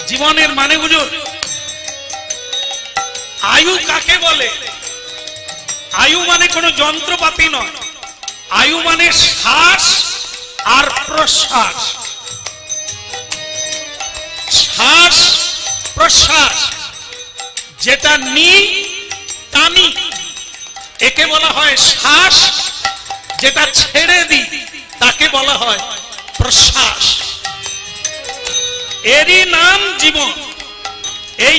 জীবনের মানে বুঝুন। আয়ু কাকে বলে? আয়ু মানে কোনো যন্ত্রপাতি নয়, আয়ু মানে শ্বাস আর প্রশ্বাস। শ্বাস প্রশ্বাস যেটা নিই টানি একে বলা হয় শ্বাস, যেটা ছেড়ে দিই তাকে বলা হয় প্রশ্বাস। এরই নাম জীবন। এই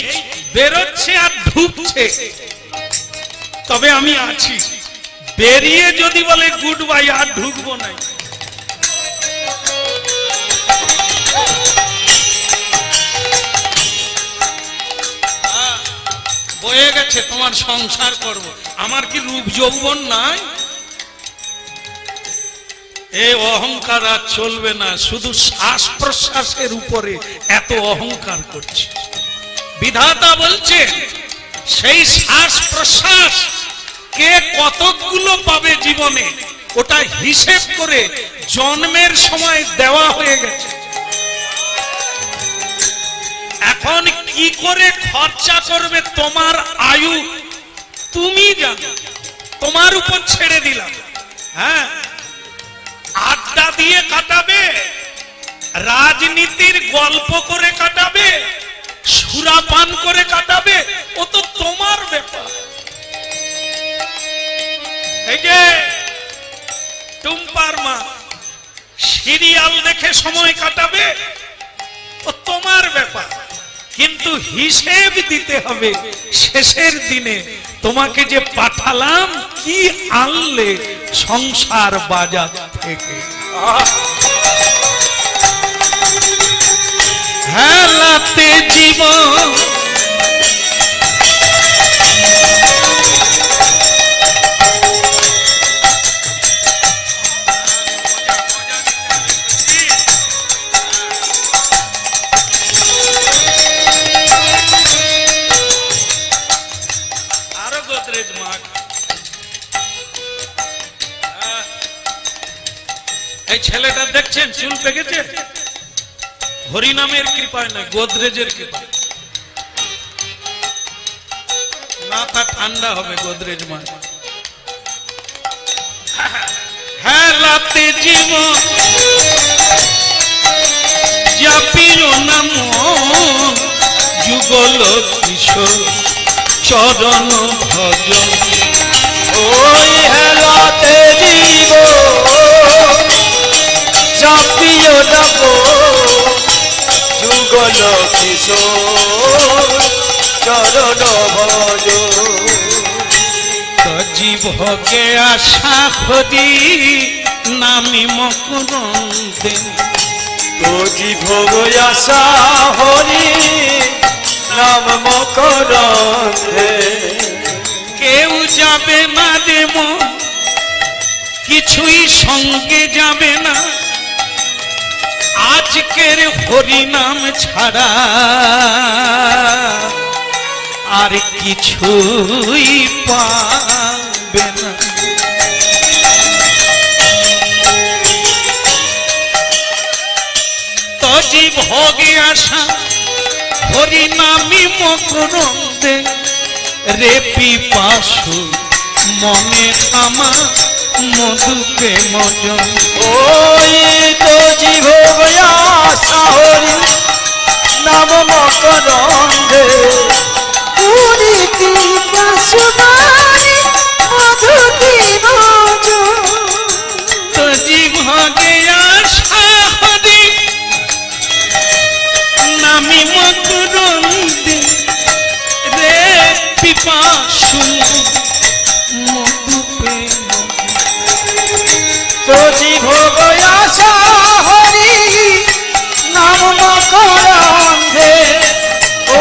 বেরোচ্ছে আর ঢুকছে, তবে আমি আছি। বেরিয়ে যদি বলে গুড বাই, আর ঢুকবো না। বয়ে গেছে, তোমার সংসার করব, আমার কি রূপ যৌবন নাই? এই অহংকার আর চলবে না। শুধু শ্বাস প্রশ্বাসের উপরে এত অহংকার করছে। বিধাতা বলছে সেই শ্বাস প্রশ্বাস কে কতগুলো পাবে জীবনে, ওটা হিসেব করে জন্মের সময় দেওয়া হয়ে গেছে। এখন কি করে খরচা করবে তোমার আয়ু তুমি জানো, তোমার উপর ছেড়ে দিলাম। হ্যাঁ, আড্ডা দিয়ে কাটাবে, রাজনীতির গল্প করে কাটাবে, সুরাপান করে কাটাবে, ও তো তোমার ব্যাপার। এই যে টুম্পার মা সিরিয়াল দেখে সময় কাটাবে, ও তোমার ব্যাপার। কিন্তু হিসেব দিতে হবে শেষের দিনে। তোমাকে যে পাঠালাম কি আনলে সংসার বাজার থেকে। হেলাতে জীবন এই ছেলেটা দেখছেন চুল পেকেছে, হরিনামের কৃপায় নয়, গোদরেজের কৃপায়। মাথা ঠান্ডা হবে গোদরেজ মা। হেলাতে জীবন জাপিও না মন, যুগল কিশোর চরণ ভজন। ওই হেলাতে জীবন জাপিও না মন, যুগল কিশোর চরণ ভজন। জীবকে আশা করি নামি মকরন্দে, তো জীবগ আশা হরি নাম মকরন্দে। কেউ যাবে না রে মন, কিছুই সঙ্গে যাবে না, আজকের হরিনাম ছাড়া আর কিছুই পাবে না। তো জীবগে আশা হরিনামি মকরন্দে, রে পিপাসু মনে থামা মধুকে মজন। ওই তো জীবগ আশা হরি নাম মকরন্দে, পুরি পিপাসু মনে মধুকে মজন। তো জীবগে আশা হরি নামি মকরন্দে, রে পিপাসু মধুকে তো জীবগ আশা হরি নাম মকরন্দে,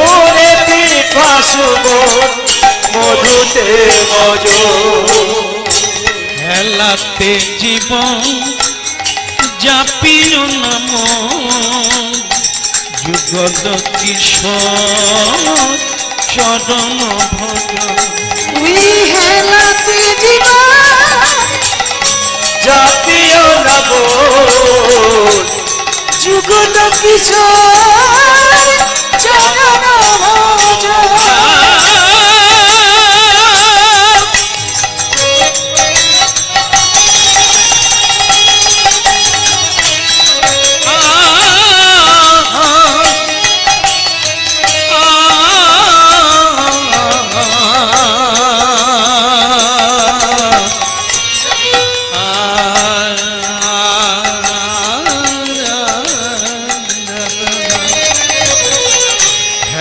ওরে পিপাসু মধুতে মজন। হেলাতে জীবন জাপিও না মন, যুগল কিশোর চরণ ভজন। উই হেলাতে জীবন জাপিও না মন, যুগল কিশোর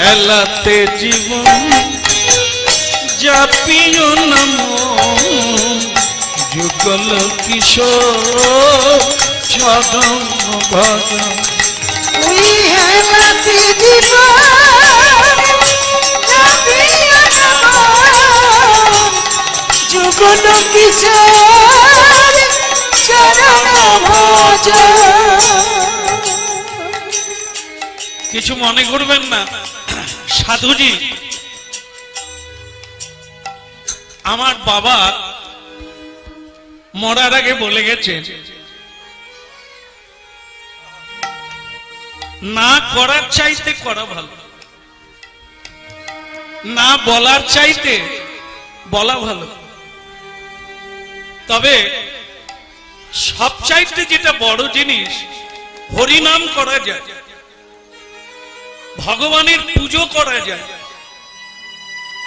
হেলাতে জীবন জাপিও নাম যুগল কিশোর ছদম ভজন। ওই হেলাতে জীবন জাপিও নাম যুগল কিশোর চরণ ভজন। কিছু মনে করবেন না সাধুজি, আমার বাবা মরার আগে বলে গেছে, না করার চাইতে করা ভালো, না বলার চাইতে বলা ভালো। তবে সবচাইতে যেটা বড় জিনিস, হরিনাম করা যায়, ভগবানের পুজো করা যায়,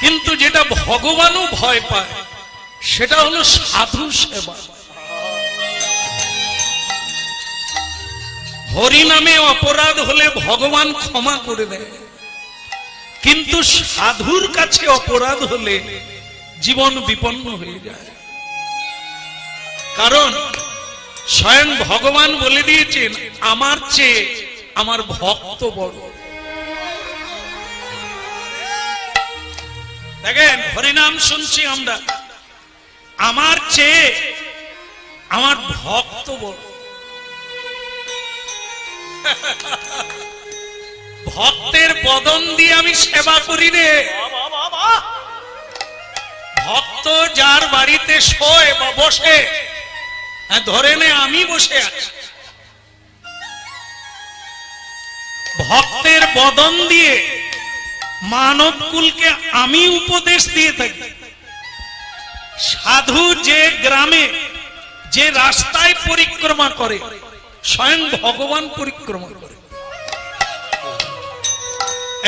কিন্তু যেটা ভগবানও ভয় পায় সেটা হলো সাধু সেবা। হরিনামে অপরাধ হলে ভগবান ক্ষমা করে দেয়, কিন্তু সাধুর কাছে অপরাধ হলে জীবন বিপন্ন হয়ে যায়। কারণ স্বয়ং ভগবান বলে দিয়েছেন, আমার চেয়ে আমার ভক্ত বড়। দেখেন, হরিনাম শুনছি আমরা, আমার চেয়ে আমার ভক্ত বড়। ভক্তের বদন দিয়ে আমি সেবা করি রে। ভক্ত যার বাড়িতে শোয় বা বসে, ধরে নে আমি বসে আছি, ভক্তের বদন দিয়ে মানব কুলকে আমি উপদেশ দিয়ে থাকি। সাধু যে গ্রামে যে রাস্তায় পরিক্রমা করে, স্বয়ং ভগবান পরিক্রমা করে।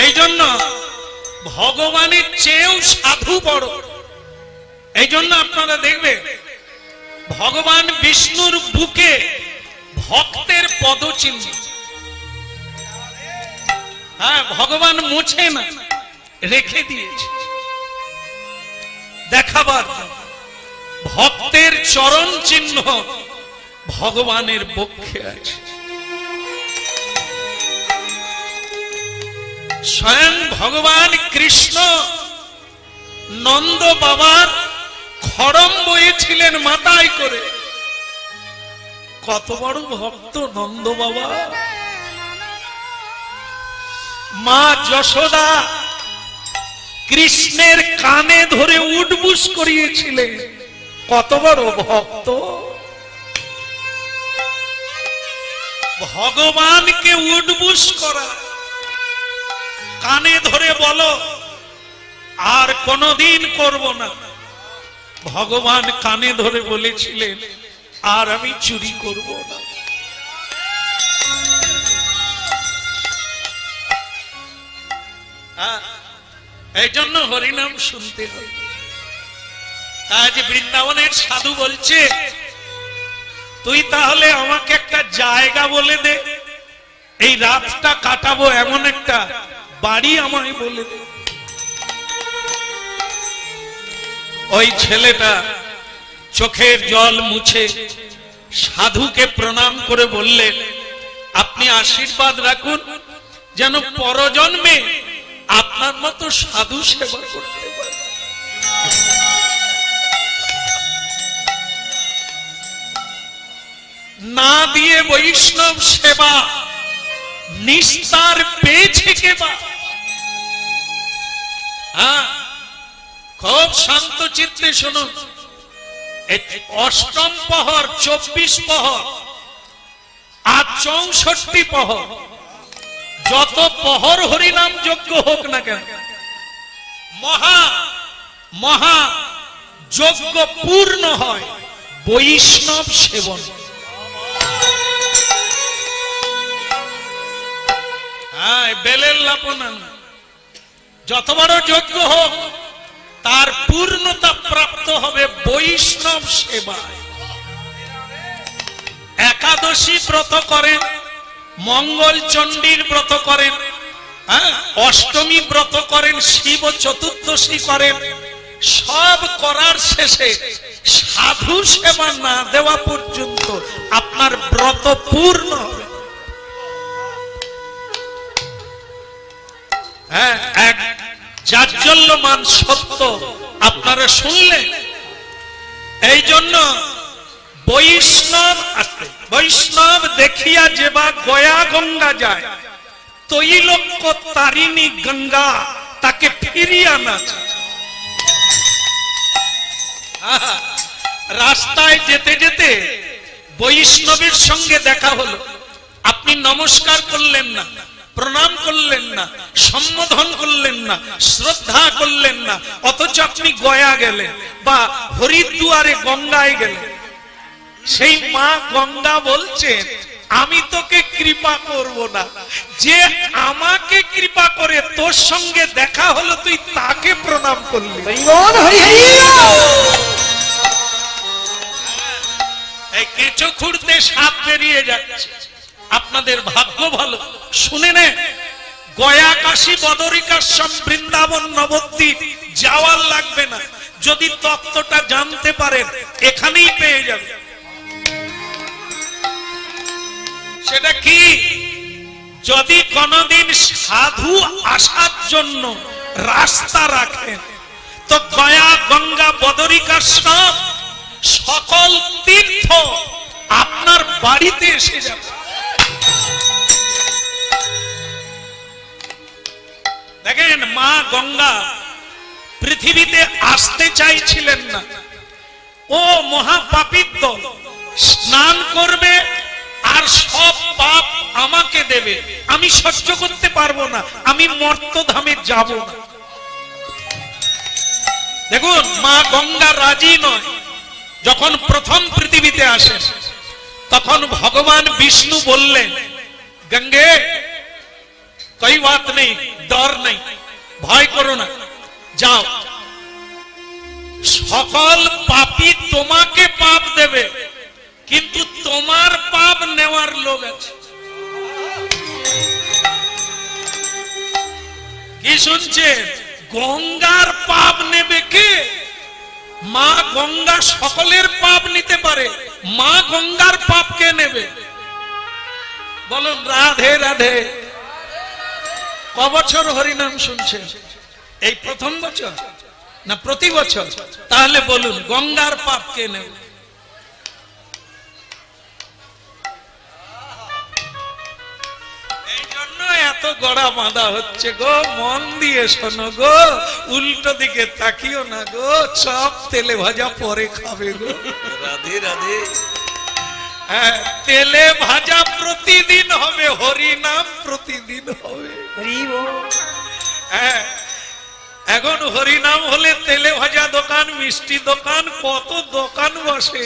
এই জন্য ভগবানের চেয়েও সাধু বড়। এই জন্য আপনারা দেখবেন ভগবান বিষ্ণুর বুকে ভক্তের পদচিহ্ন। হ্যাঁ, ভগবান মুছে না, রেখে দিয়েছে দেখাবার। ভক্তের চরণ চিহ্ন ভগবানের বক্ষে আছে। স্বয়ং ভগবান কৃষ্ণ নন্দ বাবার খড়ম বয়েছিলেন মাথায় করে। কত বড় ভক্ত নন্দ বাবা। মা যশোদা কৃষ্ণের কানে ধরে উঠবুস করিয়েছিলেন। কত বড় ভক্ত। ভগবানকে উঠবুস করা, কানে ধরে বলো আর কোনদিন করব না। ভগবান কানে ধরে বলেছিলেন, আর আমি চুরি করব না। এই জন্য হরিনাম শুনতে হবে। আজ বৃন্দাবনের সাধু বলছে, তুই তাহলে আমাকে একটা জায়গা বলে দে, এই রাতটা কাটাবো, এমন একটা বাড়ি আমায় বলে দে। ওই ছেলেটা চোখের জল মুছে সাধুকে প্রণাম করে বললেন, আপনি আশীর্বাদ রাখুন যেন পরজন্মে আপনার মতো সাধু সেবা করতে পারে। না দিয়ে বৈষ্ণব সেবা নিস্তার পেয়েছে কেবা। হ্যাঁ, খুব শান্ত চিত্তে শুনুন। অষ্টম প্রহর, 24 প্রহর আর 64 প্রহর, যত প্রহর হরিনাম যজ্ঞ হোক না কেন, মহা মহা যজ্ঞ পূর্ণ হয় বৈষ্ণব সেবন। হ্যাঁ, বেলের লাপনা যত বড় যজ্ঞ হোক, তার পূর্ণতা প্রাপ্ত হবে বৈষ্ণব সেবায়। একাদশী ব্রত করেন, মঙ্গল চণ্ডীর ব্রত করেন, হ্যাঁ, অষ্টমী ব্রত করেন, শিব চতুর্দশী করেন, সব করার শেষে সাধু সেবা না দেওয়া পর্যন্ত আপনার ব্রত পূর্ণ হবে। হ্যাঁ, এক জাজ্জল্যমান সত্য আপনারা শুনলেন। এই জন্য বৈষ্ণব দেখিয়া যেবা গয়া গঙ্গা যায়, তৈলক্য তারিণী গঙ্গা তাকে ফিরিয়ে আনা। রাস্তায় যেতে যেতে বৈষ্ণবের সঙ্গে দেখা হলো, আপনি নমস্কার করলেন না, প্রণাম করলেন না, সম্বোধন করলেন না, শ্রদ্ধা করলেন না, অথচ আপনি গয়া গেলেন বা হরিদ্বারে গঙ্গায় গেলেন। সেই মা গঙ্গা বলছেন, আমি তোকে কৃপা করব না, যে আমাকে কৃপা করে তোর সঙ্গে দেখা হলো তুই তাকে প্রণাম করলি। এই কেঁচো খুঁড়তে সাপ বেরিয়ে যাচ্ছে, আপনাদের ভাগ্য ভালো। শুনে নে, গয়া, কাশী, বদরিকাশ্রম, বৃন্দাবন, নবদ্বীপ যাওয়ার লাগবে না। যদি তত্ত্বটা জানতে পারেন এখানেই পেয়ে যাবে। সেটা কি? যদি কোনদিন সাধু আসার জন্য রাস্তা রাখেন, তো গয়া, গঙ্গা, বদরিকাশ্রম সকল তীর্থ আপনার বাড়িতে এসে যাবে। দেখেন, মা গঙ্গা পৃথিবীতে আসতে চাইছিলেন না। ও মহাপাপীর দল, স্নান করবে আর সব পাপ আমাকে দেবে, আমি সহ্য করতে পারবো না, আমি মর্তধামে যাব না। দেখুন, মা গঙ্গা রাজি নয়। যখন প্রথম পৃথিবীতে আসেন, তখন ভগবান বিষ্ণু বললেন, গঙ্গে कोई बात नहीं, डर नहीं, ভয় করো না, যাও। সকল পাপী তোমাকে পাপ দেবে, কিন্তু তোমার পাপ নেওয়ার লোক আছে। কি শুনছেন? গঙ্গার পাপ নেবে কে? মা গঙ্গা সকলের পাপ নিতে পারে, মা গঙ্গার পাপ কে নেবে? বলুন রাধে রাধে। কবছর হরিনাম শুনছেন? এই প্রথম বছর না প্রতি বছর? তাহলে বলুন গঙ্গার পাপ কে নেবে? এই জন্য এত গড়া বাঁধা হচ্ছে গো। মন দিয়ে শোনো গো, উল্টো দিকে তাকিও না গো। সব তেলে ভাজা পরে খাবে গো। রাধে রাধে। হ্যাঁ, তেলে ভাজা প্রতিদিন হবে, হরিনাম প্রতিদিন হবে। হ্যাঁ, এখন হরিনাম হলে তেলে ভাজা দোকান, মিষ্টি দোকান, কত দোকান বসে।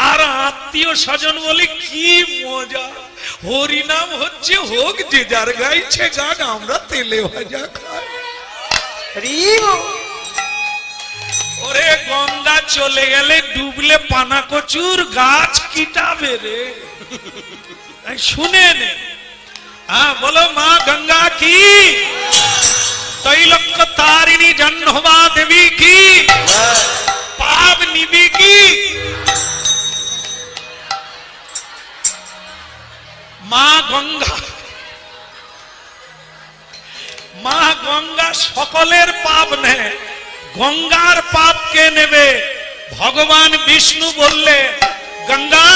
আর আত্মীয় স্বজন বলে কি মজা, হরিনাম হচ্ছে, হোক যে যার গাইছে গান, আমরা তেলে ভাজা খাই। ওরে গঙ্গা চলে গেলে ডুবলে পানা কচুর গাছ কিটাবে রে। শুনে নে। হ্যাঁ, বলো মা গঙ্গা কি, তৈলক্য তারিণী জহ্নবা দেবী কি, পাপ নিবি কি। মা গঙ্গা, মা গঙ্গা সকলের পাপ নেয়, গঙ্গার পাপ কে নেবে? ভগবান বিষ্ণু বললে, গঙ্গা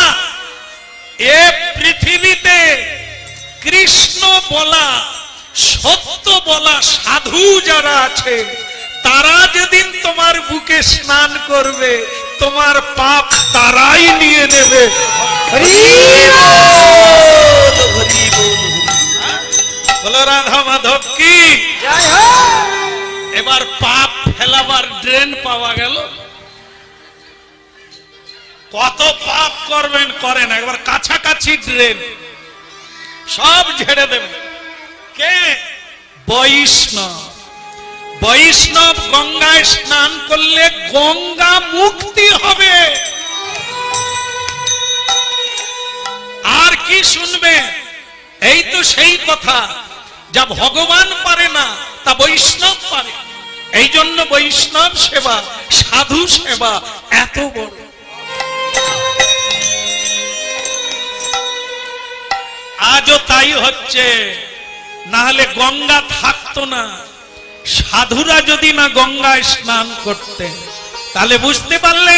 এ পৃথিবীতে কৃষ্ণ বলা, সত্য বলা সাধু যারা আছে, তারা যেদিন তোমার বুকে স্নান করবে, তোমার পাপ তারাই নিয়ে নেবে। বলো রাধা মাধব কি। এবার পাপ ফেলাবার ড্রেন পাওয়া গেল। কত পাপ করবেন করেন, একবার কাছাকাছি ড্রেন, সব ঝেড়ে দেবেন। কে? বৈষ্ণব। বৈষ্ণব গঙ্গায় স্নান করলে গঙ্গা মুক্তি হবে। আর কি শুনবে? এই তো সেই কথা, যা ভগবান পারে না তা বৈষ্ণব পারে। এই জন্য বৈষ্ণব সেবা, সাধু সেবা এত বড়। আজও তাই হচ্ছে, না হলে গঙ্গা থাকতো না। সাধুরা যদি না গঙ্গায় স্নান করতেন, তাহলে বুঝতে পারলে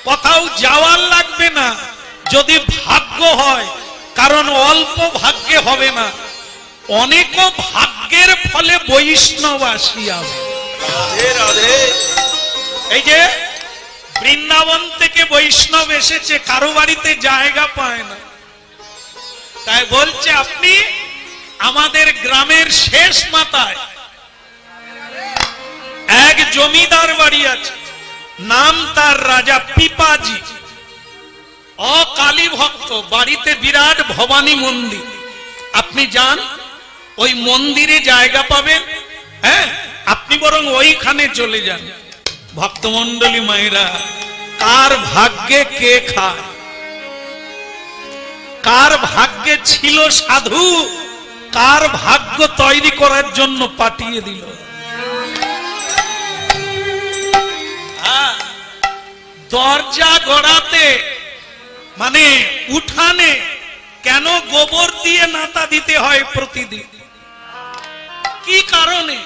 কোথাও যাওয়ার লাগবে না, যদি ভাগ্য হয়। কারণ অল্প ভাগ্যে হবে না, অনেক ভাগ্যের ফলে বৈষ্ণব আসিয়াবে। এই যে বৃন্দাবন থেকে বৈষ্ণব এসেছে, কারো বাড়িতে জায়গা পায় না, তাই বলছে আপনি আমাদের গ্রামের শেষ মাথায় এক জমিদার বাড়ি আছে, নাম তার রাজা পিপাজি, অকালী ভক্ত, বাড়িতে বিরাট ভবানী মন্দির। আপনি যান, ওই মন্দিরে জায়গা পাবেন। হ্যাঁ, আপনি বরং ওইখানে চলে যান। ভক্তমন্ডলী মায়েরা, কার ভাগ্যে কে খায়, কার ভাগ্যে ছিল সাধু, কার ভাগ্য তৈরি করার জন্য পাঠিয়ে দিল। দরজা গড়াতে মানে উঠানে কেন গোবর দিয়ে নাতা দিতে হয় প্রতিদিন? কি কারণে?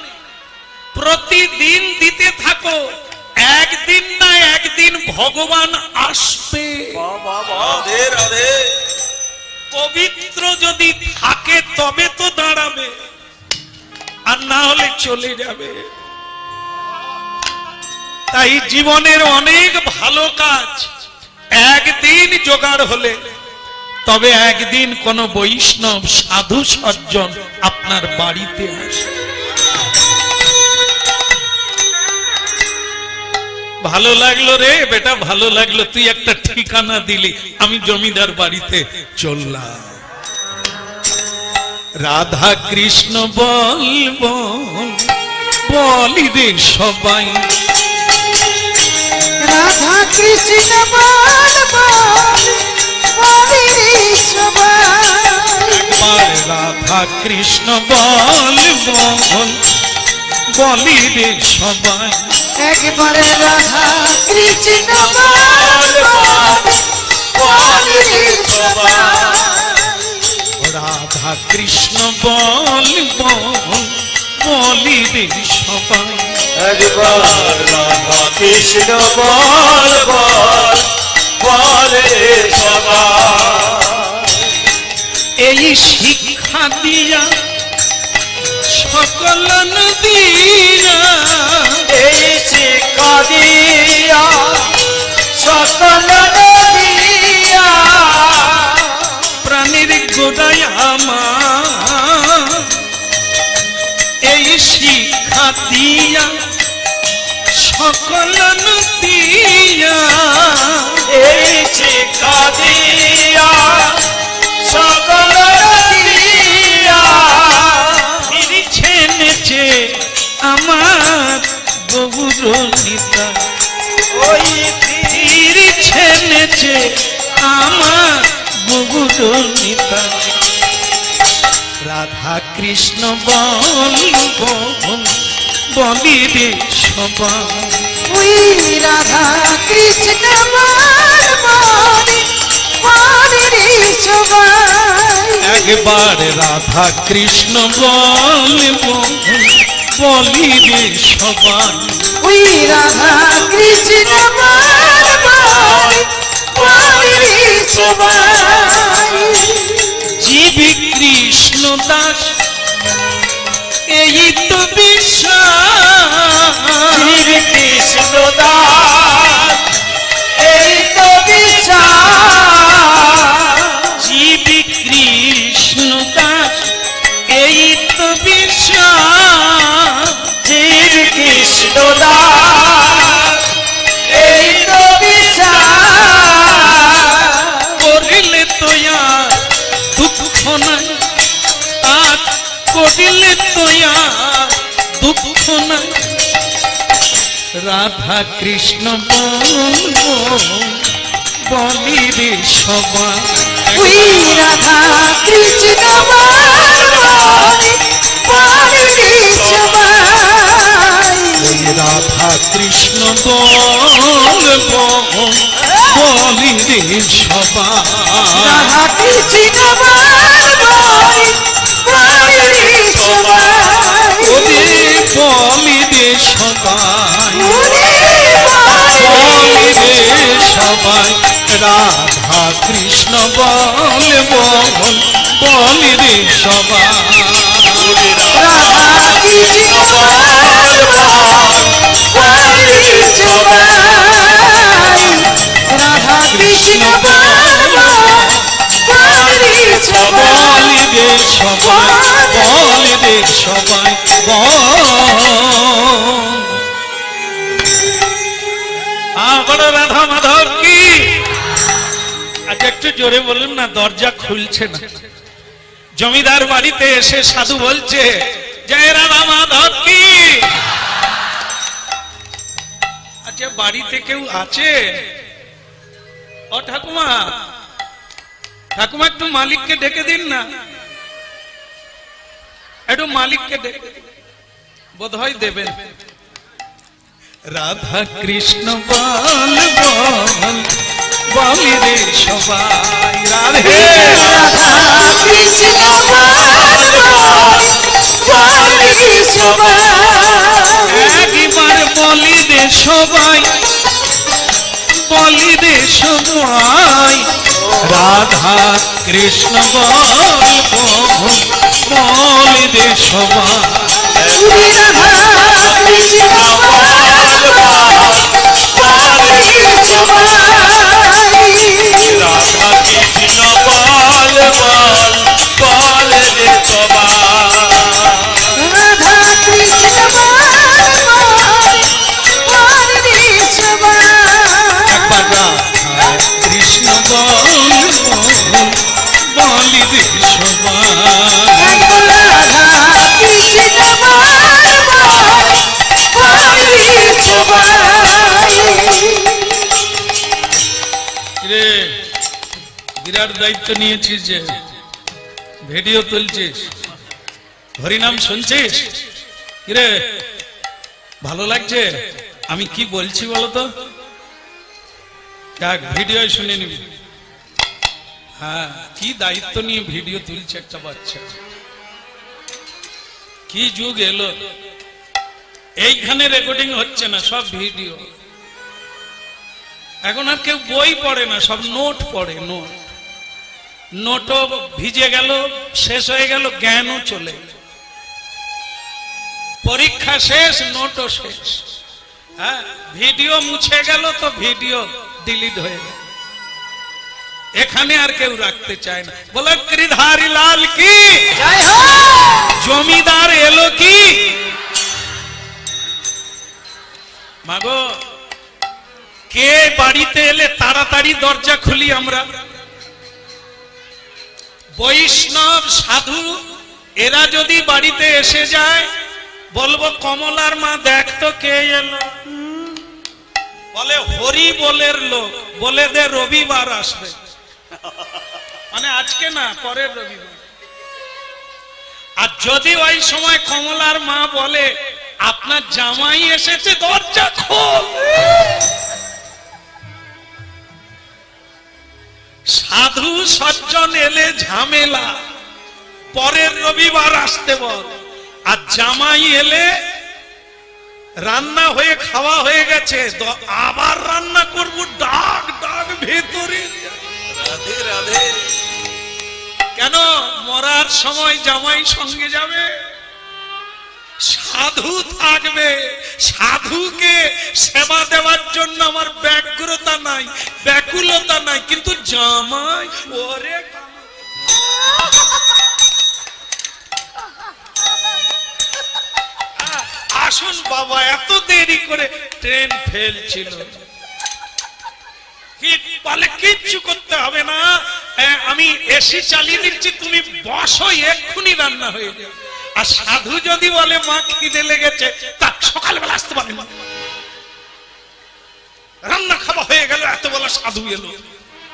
প্রতিদিন দিতে থাকো, একদিন না একদিন ভগবান আসবে। পবিত্র যদি থাকে তবে তো দাঁড়াবে, আর না হলে চলে যাবে। তাই জীবনের অনেক ভালো কাজ একদিন জোগাড় হলে তবে একদিন কোন বৈষ্ণব সাধু সজ্জন আপনার বাড়িতে আসে। ভালো লাগলো রে বেটা, ভালো লাগলো, তুই একটা ঠিকানা দিলি, আমি জমিদার বাড়িতে চললাম। রাধা কৃষ্ণ বল বল বলি রে সবাই, রাধা কৃষ্ণ বল বল বলি রে সবাই। একবার রাধা কৃষ্ণ বল বল বলি রে সবাই, একবারে রাধা কৃষ্ণ বল বল বলি রে সবাই। রাধা কৃষ্ণ বল বল বলি রে সবাই, একবার রাধা কৃষ্ণ বল বল বলে সবাই। এই শিক্ষা দিয়া সকল নদিয়া, এই শিক্ষা দিয়া সকল নদিয়া, প্রাণীর গোড়ায় আমার এই শিক্ষা দিয়া সকল নদিয়া, এই শিক্ষা দিয়া সকল নদিয়া, ফিরছে নেচে আমার গৌরনীতা, ওই ফিরছে নেচে আমার গৌরনীতা। রাধা কৃষ্ণ বল বল বলি রে সবাই, ওই রাধা কৃষ্ণ বল বল বলি রে সবাই। একবার রাধা কৃষ্ণ বল বল বলি রে সবাই, ওই রাধা কৃষ্ণ বল বল বলি রে সবাই। জীব কৃষ্ণ দাস এই তো বিশ্বাস, জীব কৃষ্ণ দাস এই তো বিশ্বাস, জীব কৃষ্ণ দাস এই তো বিশ্বাস, জীব কৃষ্ণ দাস এই তো বিশ্বাস, করিলে তো আর দুঃখ নাই, আর করিলে তো আর দুঃখ নাই। রাধা কৃষ্ণ বল বলি রে সবাই, ওই রাধা কৃষ্ণ বল বল বলি সবাই ওই রাধা কৃষ্ণ বলবো বলি রে সবাই রাধা কৃষ্ণ বলি সবাই ওরে বলি রে সবাই বলি রে সবাই রাধা কৃষ্ণ বলবো বলি রে সবাই রাধা কৃষ্ণ বলি সবাই রাধা কৃষ্ণ বলি সবাই বলি রে সবাই বলি রে সবাই বল রাধা মাধব কি আচ্ছা একটু জোরে বলুন না, দরজা খুলছে না। জমিদার বাড়িতে এসে সাধু বলছে জয় রাধা মাধব কি। আচ্ছা বাড়িতে কেউ আছে? ও ঠাকুমা, ঠাকুমা একটু মালিককে ডেকে দিন না, একটু মালিককে ডেকে বোধ হয় দেবেন। রাধা কৃষ্ণ বল বল বলি রে সবাই রাধে রাধা কৃষ্ণ বলি সবাই একবার বলি রে সবাই বলি রে সবাই রাধা কৃষ্ণ বল বলি রে সবাই রাধা কৃষ্ণ বলি সবাই রাধা কৃষ্ণ বল বল বল রে সবাই রাধা কৃষ্ণ বলি সবাই একবার রাধা কৃষ্ণ বল বলি রে সবাই রাধা কৃষ্ণ বলি সবাই রে বিরাট দায়িত্ব নিয়েছিস যে ভিডিও তুলছিস, হরিনাম শুনছিস, কিরে ভালো লাগছে? আমি কি বলছি বলতো, দেখ ভিডিও শুনে নিবি। হ্যাঁ কি দায়িত্ব নিয়ে ভিডিও তুলছে একটা বাচ্চা, কি যুগ এলো। এইখানে রেকর্ডিং হচ্ছে না, সব ভিডিও। এখন আর কেউ বই পড়ে না, সব নোট পড়ে। নোট নোটও ভিজে গেল, শেষ হয়ে গেল, জ্ঞানও চলে গেল। পরীক্ষা শেষ, নোটও শেষ। হ্যাঁ ভিডিও মুছে গেল তো ভিডিও ডিলিট হয়ে গেল। এখানে আর কেউ রাখতে চায় না। বলে গিরিধারী লাল কি জয় হো জমিদার এলো কি। মাগো কে বাড়িতে এলে তাড়াতাড়ি দরজা খুলি আমরা? বৈষ্ণব সাধু এরা যদি বাড়িতে এসে যায়, বলবো কমলার মা দেখ তো কে এলো। বলে হরি বলের লোক, বলে দে রবিবার আসবে, মানে আজকে না পরের রবিবার। আর যদি ওই সময় কমলার মা বলে আপনার জামাই এসেছে, দরজা খোল। সাধু সজ্জন এলে ঝামেলা, পরের রবিবার আসতে বল। আর জামাই এলে রান্না হয়ে খাওয়া হয়ে গেছে, আবার রান্না করব, ডাক ডাক ভেতরে। রাধে রাধে কেন মরার সময় জামাই সঙ্গে যাবে? সাধু থাকবে, সাধুকে সেবা দেওয়ার জন্য আমার ব্যগ্রতা নাই, ব্যাকুলতা নাই, কিন্তু জামাই ওরে আসুন বাবা, এত দেরি করে ট্রেন ফেল ছিল। কি বলে কিচ্ছু করতে হবে না, আমি এসি চালিয়ে দিচ্ছি, তুমি বসো, এক্ষুনি রান্না হয়ে যাবে। আর সাধু যদি বলে মা খিদে লেগেছে, তা সকালবেলা আসতে পারে না, রান্না খাওয়া হয়ে গেল, এত বলা সাধু এলো,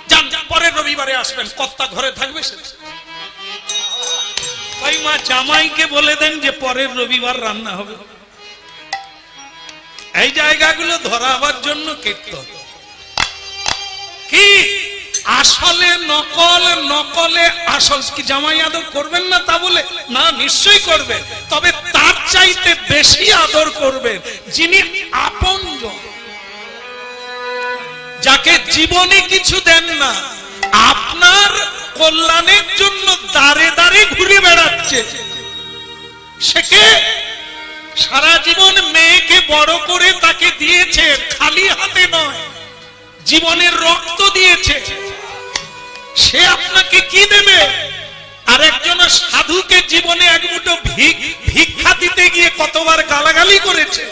যান পরের রবিবারে আসবেন, কর্তা ঘরে থাকবে। ওই মা জামাইকে বলে দেন যে পরের রবিবার রান্না হবে। এই জায়গাগুলো ধরাবার জন্য কীর্তন কি আসলে নকল, নকলে আসল। কি জামাই আদর করবেন না তা বলে না, নিশ্চয়ই করবেন, তবে তার চাইতে বেশি আদর করবেন যিনি আপনজন, যাকে জীবনে কিছু দেন না, আপনার কল্যাণের জন্য দাঁড়ে দাঁড়ে ঘুরে বেড়াচ্ছে। সে কে? সারা জীবন মেয়েকে বড় করে তাকে দিয়েছে, খালি হাতে নয়, জীবনের রক্ত দিয়েছে। সে আপনাকে কি দেবে? আর একজন সাধুকে জীবনে এক মুঠো ভিক্ষা দিতে গিয়ে কতবার গালাগালি করেছে।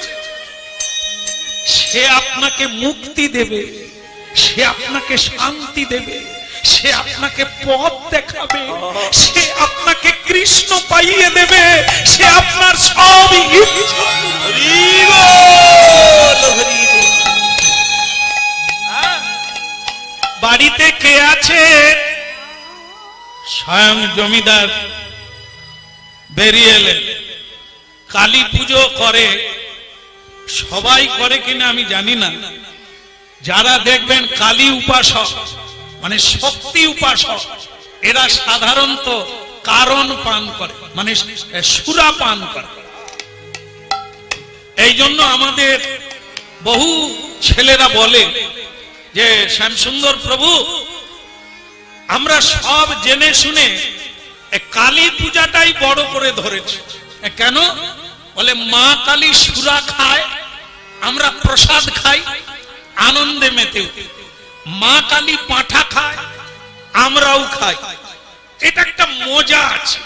সে আপনাকে মুক্তি দেবে, সে আপনাকে শান্তি দেবে, সে আপনাকে পথ দেখাবে, সে আপনাকে কৃষ্ণ পাইয়ে দেবে, সে আপনার সব ইচ্ছা। বাড়িতে কে আছে? স্বয়ং জমিদার বেরিয়ে এলেন। কালী পুজো করে, সবাই করে কিনা আমি জানি না। যারা দেখবেন কালী উপাসক মানে শক্তি উপাসক, এরা সাধারণত কারণ পান করে, মানে সুরা পান করে। এই জন্য আমাদের বহু ছেলেরা বলে যে শ্যামসুন্দর প্রভু, আমরা সব জেনে শুনে কালী পূজাটাই বড় করে ধরেছি। কেন? বলে মা কালী সুরা খায়, আমরা প্রসাদ খাই, আনন্দে মেতে। মা কালী পাঁঠা খায়, আমরাও খাই, এটা একটা মজা আছে।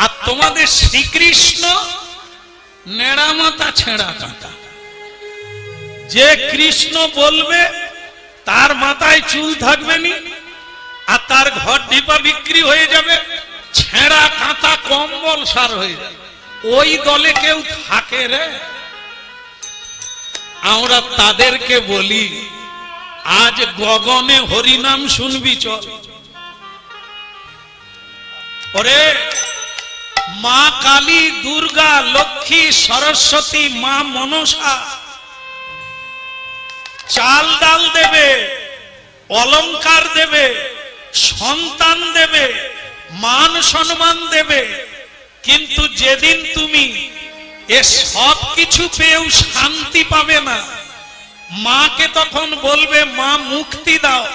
আর তোমাদের শ্রীকৃষ্ণ নেড়া মাথা ছেঁড়া কাঁটা। যে কৃষ্ণ বলবে তার মাথায় চুল থাকবে নি, আর তার ঘর ডিপা বিক্রি হয়ে যাবে, ছেঁড়া কাঁথা কম্বল সার হয়ে যাবে। ওই দলে কেউ থাকে রে? আমরা তাদেরকে বলি আজ গগনে হরিনাম শুনবি চল। ওরে মা কালী, দুর্গা, লক্ষ্মী, সরস্বতী, মা মনসা চাল ডাল দেবে, অলংকার দেবে, সন্তান দেবে, মান সম্মান দেবে। কিন্তু যেদিন তুমি এ সব কিছু পেয়েও শান্তি পাবে না, মাকে তখন বলবে মা মুক্তি দাও।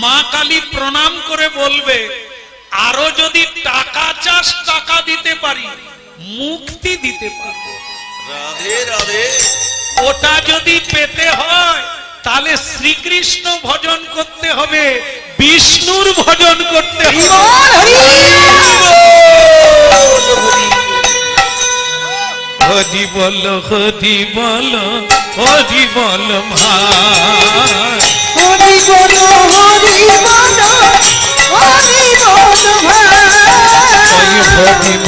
মা কালী প্রণাম করে বলবে আরো যদি টাকা চাস টাকা দিতে পারি, মুক্তি দিতে পারবো। রাধে রাধে। ওটা যদি পেতে হয় তাহলে শ্রীকৃষ্ণ ভজন করতে হবে, বিষ্ণুর ভজন করতে হবে। হরি বল, হরি বল, হরি বল ভাই, হরি বল, হরি বল, হরি বল ভাই। হরি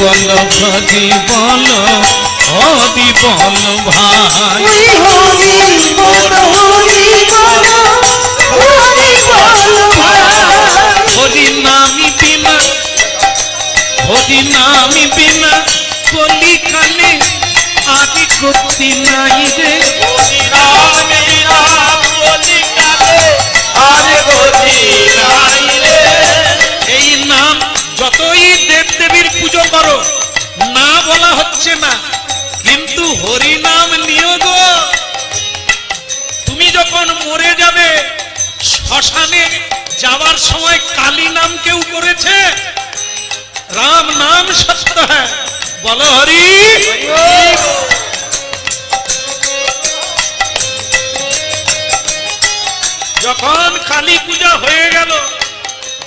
বল, হরি বল, হরি বল ভাই। হরি বল, হরি বল, হরি বল ভাই। হরি নামি বিনা, হরি নামি বিনা কলি কালে আদি গতি নাই রে। এই নাম যতই দেব দেবীর পুজো করো, না বলা হচ্ছে না, কিন্তু হরি নাম নিও গো। তুমি যখন মরে যাবে, শ্মশানে যাওয়ার সময় কালী নাম কেউ করেছে? রাম নাম সত্য হ্যাঁ, বলো হরি। যখন কালী পূজা হয়ে গেল,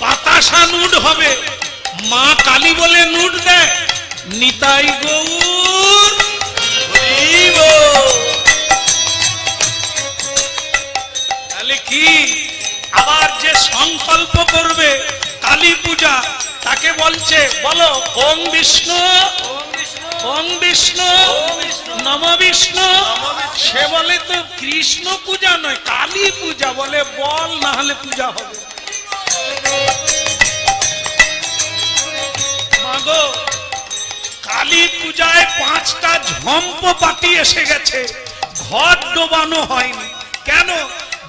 বাতাসা নুড হবে, মা কালী বলে নুড দেয়, নিতাই গৌর হরি বল। তাহলে কি? আবার যে সংকল্প করবে কালী পূজা, তাকে বলছে বলো ওম বিষ্ণু, ওম বিষ্ণু, নম বিষ্ণু। সে বলে তো কৃষ্ণ পূজা নয়, কালী পূজা। বলে বল, না হলে পূজা হবে। মাগো কালী পূজায় 5টা ঝম্প পাটি এসে গেছে, ঘর ডোবানো হয়নি কেন?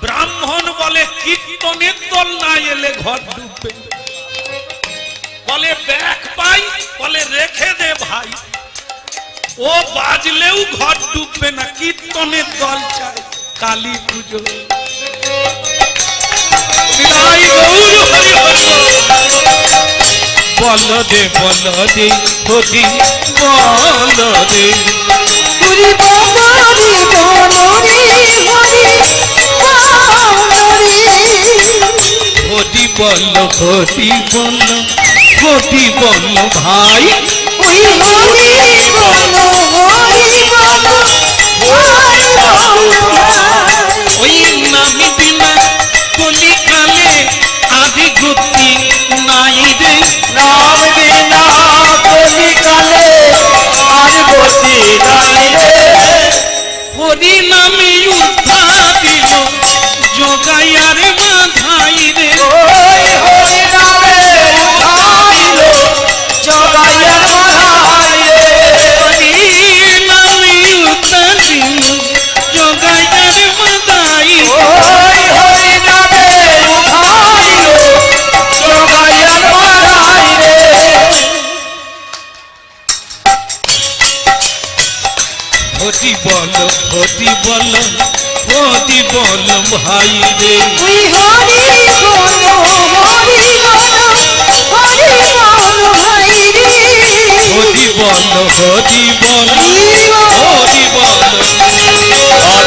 ব্রাহ্মণ বলে কীর্তনের দল না এলে ঘর ডুববে, বলে ব্যাগ পাই, বলে রেখে দে ভাই, ও বাজলেও ঘর ডুববে না, কীর্তনের দল চাই কালী পুজো। বল দে হরি বল দে, হরি বাবারি বলরি হরি বল ভাই, ওই হরি ওই নামি বিনা কলিকালে আদি গতি নাই রে, নাম বিনা কলিকালে আর গতি নাই রে। হরি নামে উঠা দিল যোগাইয়ার মাধাই রে, ওই হরি নামে উঠাইল জগাইয়া মাধাই রে। হরি নামে উঠা দিল যোগাইয়ার মাধাই, ওই হরি নামে উঠাইল জগাইয়া মাধাই রে। হরি বল ভাই রে, ওই হরি হরি বল আর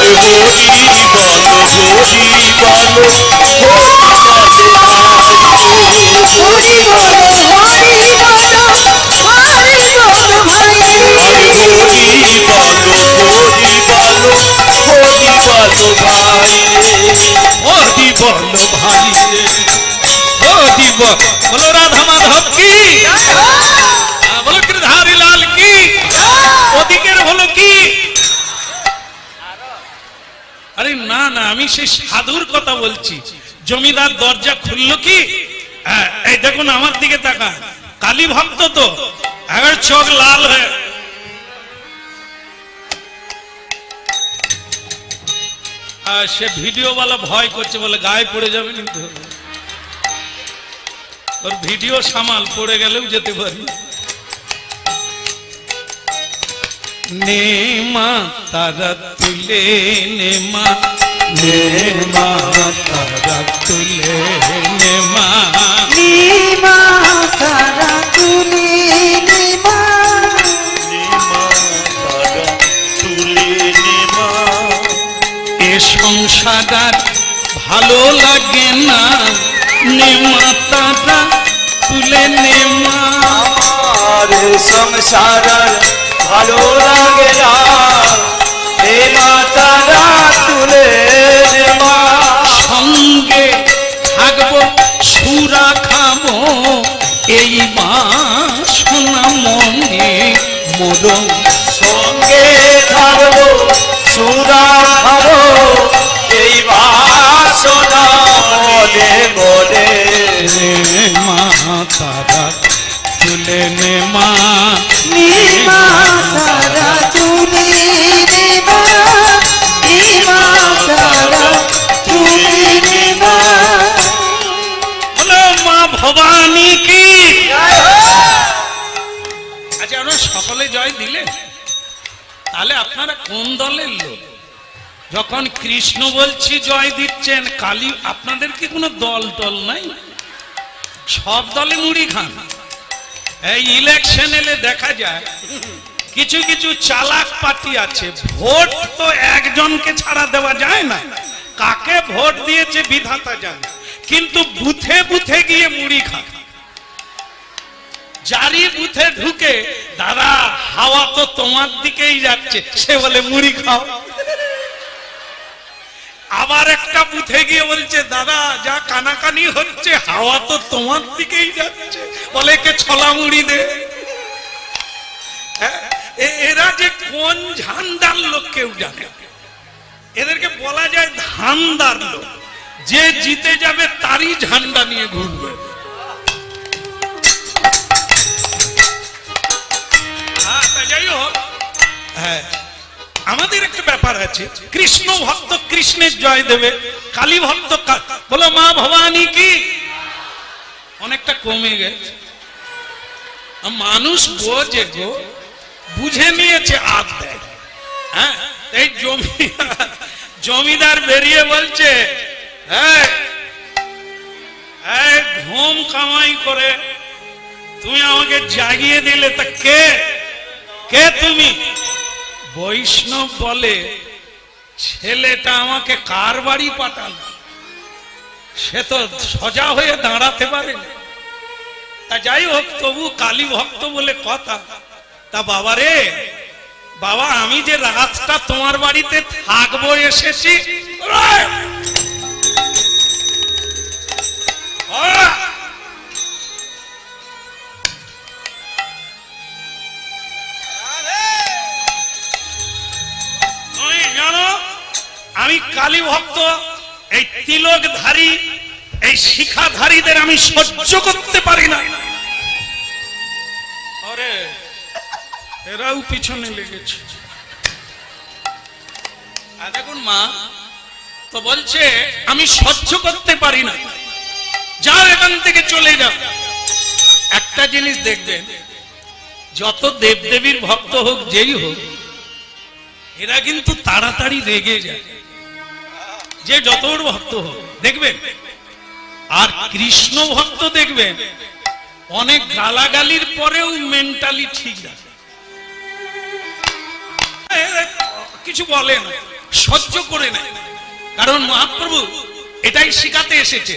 হরি বল ভাই রে, হরি বল, বলো রাধা মাধব কি, বলো গিরধারী লাল কি, ওদিকের হলো কি? আরে না না, আমি সেই সাধুর কথা বলছি। জমিদার দরজা খুললো কি? এই দেখুন আমার দিকে তাকান, কালী ভক্ত তো, এবার চোখ লাল হয়ে, সে ভিডিওওয়ালা ভয় করছে, বলে গায়ে পড়ে যাবে কিন্তু, ওর ভিডিও সামাল, পড়ে গেলেও যেতে পারি। নে মা তারা তুলে, নে মা তারা তুলে, নে মা এ সংসার ভালো লাগে না, নে মা তারা তুলে, নে মা আর সংসার ভালো লাগে না, হে মাতারা তুলে নে মা। সঙ্গে থাকবো সুরা খাবো, এই মা সোনা মনে মরম, সঙ্গে থাকবো সুরা খাবো, এই বাসনা মনে মনে। নে মা তারা তুলে, নে মা বলো মা ভবানী কি। আচ্ছা, আমরা সকলে জয় দিলে, তাহলে আপনারা কোন দলের লোক? যখন কৃষ্ণ বলছি জয় দিচ্ছেন, কালী, আপনাদের কি কোনো দল টল নাই? সব দলে মুড়ি খান। এই ইলেকশন এলে দেখা যায় কিছু কিছু চালাক পার্টি আছে, ভোট তো একজনকে ছাড়া দেওয়া যায় না, কাকে ভোট দিয়েছে বিধাতা জানে, কিন্তু বুথে বুথে গিয়ে মুড়ি খায়। যারই বুথে ঢুকে, দাদা হাওয়া তো তোমার দিকেই যাচ্ছে, সে বলে মুড়ি খাও। আবার একটা বুথে গিয়ে বলছে, দাদা যা কানাকানি হচ্ছে, হাওয়া তো তোমার দিকেই যাচ্ছে, বলে কে ছোলা মুড়ি দে। এরা যে কোন ঝান্ডার লোক কেউ জানে, এদেরকে বলা যায় ধান্দার লোক। যে জিতে যাবে তারই ঝান্ডা নিয়ে ঘুরবে। আমাদের একটা ব্যাপার আছে, কৃষ্ণ ভক্ত কৃষ্ণের জয় দেবে, কালী ভক্ত বলো মা ভবানী কি, অনেকটা কমে গেছে। মানুষ বোঝে গো, বুঝে নিয়েছে আদ দেয়। হ্যাঁ, এই জমিদার বেরিয়ে বলছে, ঘুম কামাই করে তুমি আমাকে জাগিয়ে দিলে, তা কে কে তুমি? বৈষ্ণব বলে, ছেলেটা আমাকে কার বাড়ি পাঠালো, সে তো সোজা হয়ে দাঁড়াতে পারে না। তা যাই হোক, তবু কালী ভক্ত বলে কথা। তা বাবা রে বাবা, আমি যে রাতটা তোমার বাড়িতে থাকবো এসেছি, জানো আমি কালী ভক্ত, এই তিলকধারী এই শিখাধারীদের আমি সহ্য করতে পারি না। আরে এরাও পিছনে লেগেছে। আর দেখুন মা তো বলছে আমি সহ্য করতে পারি না, যাও এখান থেকে চলে যাও। একটা জিনিস দেখবেন, যত দেবদেবীর ভক্ত হোক যেই হোক, এরা কিন্তু তাড়াতাড়ি রেগে যায়, যে যত ভক্ত হোক দেখবেন। আর কৃষ্ণ ভক্ত দেখবেন অনেক গালাগালির পরেও মেন্টালি ঠিক আছে, কিছু বলে না, সহ্য করে নেয়। কারণ মহাপ্রভু এটাই শিখাতে এসেছে,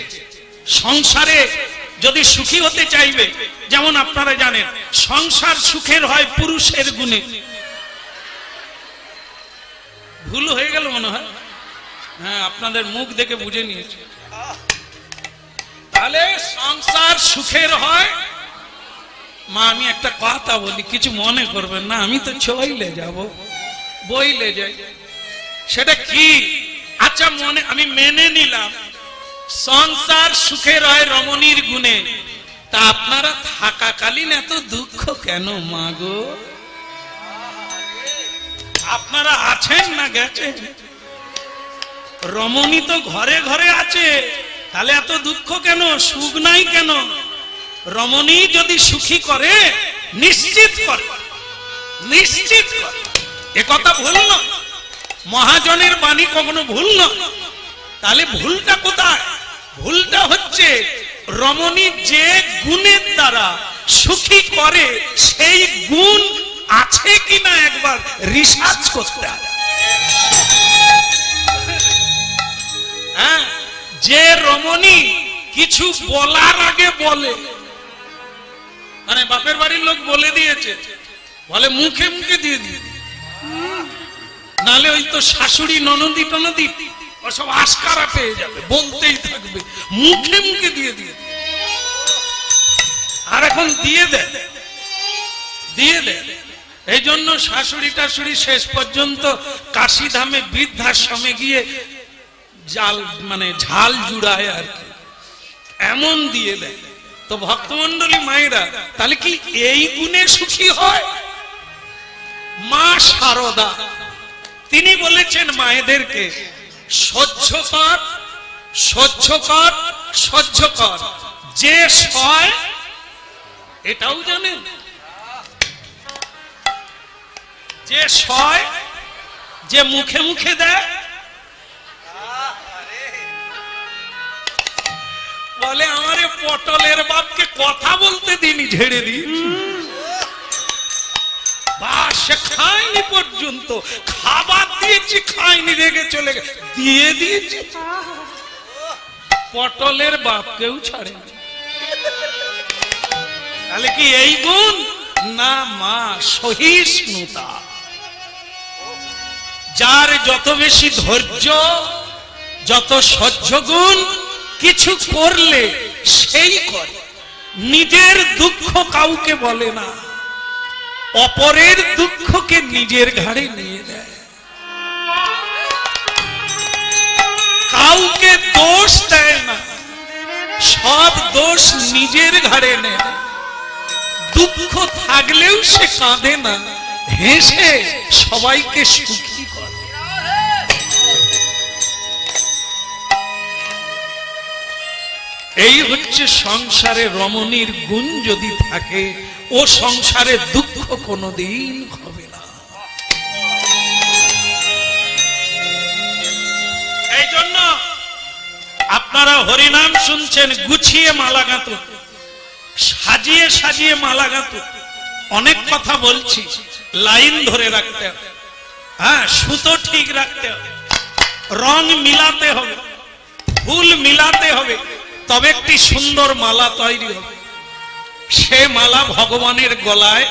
সংসারে যদি সুখী হতে চাইবে, যেমন আপনারা জানেন সংসার সুখের হয় পুরুষের গুণে। ভুল হয়ে গেল মনে হয়, হ্যাঁ আপনাদের মুখ দেখে বুঝে নিয়েছে। তাহলে সংসার সুখের হয়, মা আমি একটা কথা বলি, কিছু মনে করবেন না, আমি তো চলে যাব, বইলে যাই, সেটা কি? আচ্ছা মনে আমি মেনে নিলাম সংসার সুখের হয় রমণীর গুণে, তা আপনারা থাকাকালীন এত দুঃখ কেন মা গো? আপনারা আছেন না গেছেন? রমণী তো ঘরে ঘরে আছে, তাহলে এত দুঃখ কেন, সুখ নাই কেন? রমণী যদি সুখী করে, নিশ্চিত করে, নিশ্চিত করে, এ কথা ভুল না, মহাজনের বাণী কখনো ভুল না। তাহলে ভুলটা কোথায়? ভুলটা হচ্ছে রমণী যে গুণের দ্বারা সুখী করে, সেই গুণ আছে কিনা একবার রিসার্চ করতে হবে। হ্যাঁ, যে রমণী কিছু বলার আগে বলে, মানে বাপের বাড়ির লোক বলে দিয়েছে, বলে মুখে মুখে দিয়ে দিয়ে, নালে ওই তো শাশুড়ি ননদি টনদি ওসব আস্কারা পেয়ে যাবে, বলতেই থাকবে, মুখে মুখে দিয়ে দিয়ে। আর এখন দিয়ে দেয়, দিয়ে দেয়। এই জন্য শাশুড়ি টাশুড়ি শেষ পর্যন্ত কাশিধামে বৃদ্ধাশ্রমে গিয়ে জাল মানে ঝাল জুড়ায় আর কি, এমন দিয়ে দেয়। তো ভক্তমন্ডলী মায়েরা তাহলে কি এই গুণে সুখী হয়? মা শারদা তিনি বলেছেন মায়েদেরকে, সহ্য কর, সহ্য কর, সহ্য কর, যে সয় এটাও জানেন, যে সয়, যে মুখে মুখে দেয়। বলে আমারে পটলের বাপকে কথা বলতে দিনি, ঝেড়ে দিই, সে খায়নি পর্যন্ত, খাবার দিয়েছি খায়নি, রেগে চলে গেছে, দিয়ে দিয়েছি। পটলের বাপকেও ছাড়ে। তাহলে কি এই গুণ না? মা সহিষ্ণুতা। যার যত বেশি ধৈর্য, যত সহ্য গুণ, কিছু করলে সেই করে, নিজের দুঃখ কাউকে বলে না, অপরের দুঃখকে নিজের ঘাড়ে নিয়ে দেয়, কাউকে দোষ দেয় না, সব দোষ নিজের ঘাড়ে নেয়। দুঃখ থাকলেও সে কাঁদে না, হেসে সবাইকে সুখী করে। এই হচ্ছে সংসারে রমণীর গুণ যদি থাকে, ও সংসারে দুঃখ কোনোদিন হবে না। এই জন্য আপনারা হরিনাম শুনছেন, গুছিয়ে মালা গাঁথো, সাজিয়ে সাজিয়ে মালা গাঁথো। অনেক কথা বলছি, লাইন ধরে রাখতে হবে, হ্যাঁ, সুতো ঠিক রাখতে হবে, রং মিলাতে হবে, ফুল মিলাতে হবে, তবে একটি সুন্দর মালা তৈরি হবে। সে মালা ভগবানের গলায়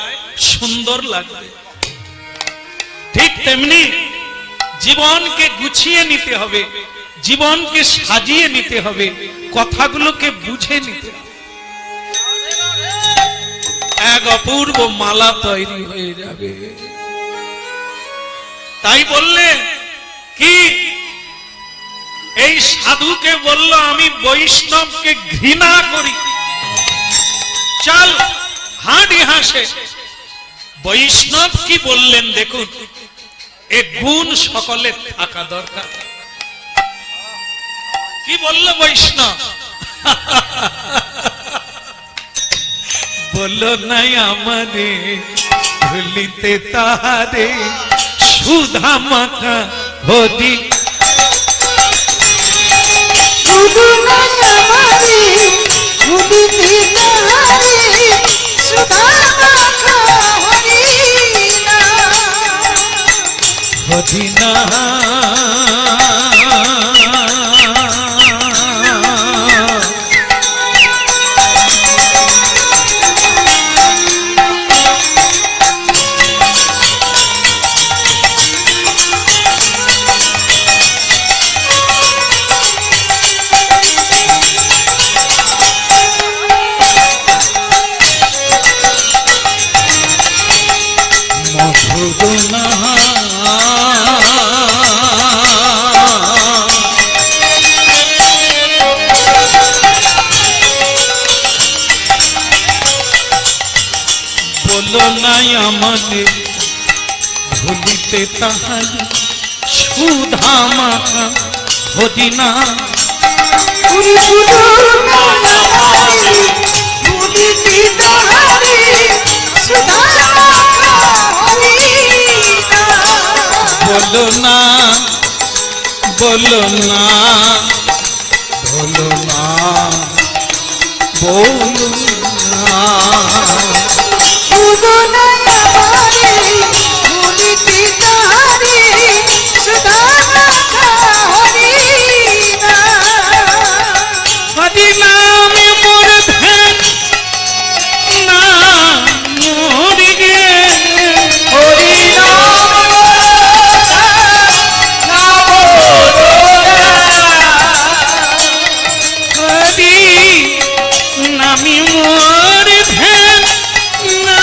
সুন্দর লাগবে। ঠিক তেমনি জীবনকে গুছিয়ে নিতে হবে, জীবনকে সাজিয়ে নিতে হবে, কথাগুলোকে বুঝে নিতে হবে। এক অপূর্ব মালা তৈরি হয়ে যাবে। তাই বললে কি, এই সাধুকে বলল আমি বৈষ্ণবকে ঘৃণা করি, চল হাঁটি হাসে। বৈষ্ণব কি বললেন দেখুন, এ গুণ সকলের থাকা দরকার। কি বলল বৈষ্ণব? বললো নাই আমারে ভুলিতে তাহারে সুধা মাখা হরি। শুধু নাই আমারে ভুলিতে তাহারে সুধা মাখা হরিনা বলো নাই আমাদের ভুলিতে তাহারে সুধা মাখা হরিনা। বলো না, বলো না, বলো না, বলো না। হরিনামে মোর ধ্যান না মোরি গে, হরি নামি মোর ধ্যান না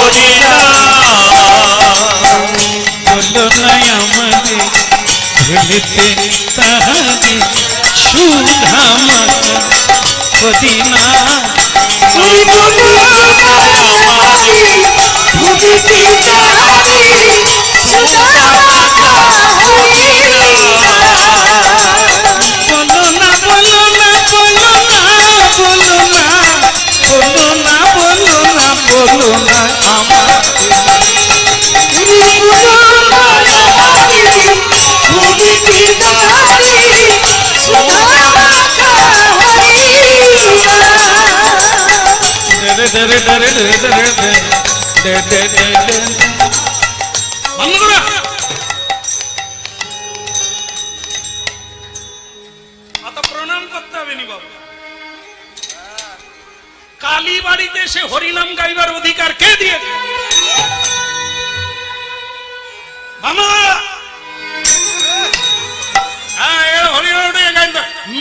করি না বলো না আমাকে ভুলতে তাহারে সুধা মাখা মদিনা ওই বলো আমারে ভুলিতে তাহারে সুধা মাখা মদিনা। বলো না বলো না বলো না বলো না বলো না বলো না বলো না আমার প্রণাম করতে হবে নি বাবু। কালী বাড়িতে সে হরিনাম গাইবার অধিকার কে দিয়েছে?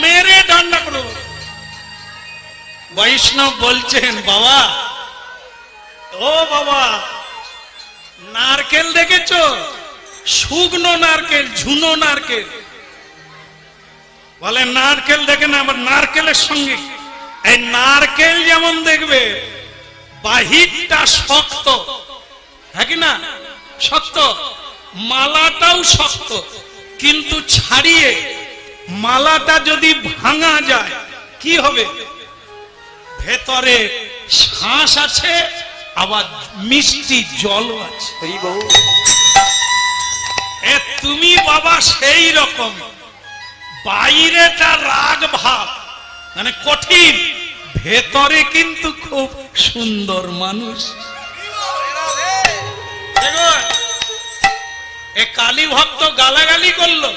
মেরে ডান্ডা করো। বৈষ্ণব বলছেন বাবা, ও বাবা, নারকেল দেখেছ? শুকনো নারকেল, ঝুনো নারকেল। বলে নারকেল দেখে না, আবার নারকেলের সঙ্গে এই নারকেল যেমন দেখবে বাহিরটা শক্ত, হ্যাঁ কি না? শক্ত, মালাটাও শক্ত, কিন্তু ছাড়িয়ে মালাটা যদি ভাঙা যায় কি হবে? ভেতরে শ্বাস আছে, আবার মিষ্টি জলও আছে। এ তুমি বাবা সেই রকম, বাইরেটা রাগ ভাব মানে কঠিন, ভেতরে কিন্তু খুব সুন্দর মানুষ। এ কালী ভক্ত গালাগালি করলো,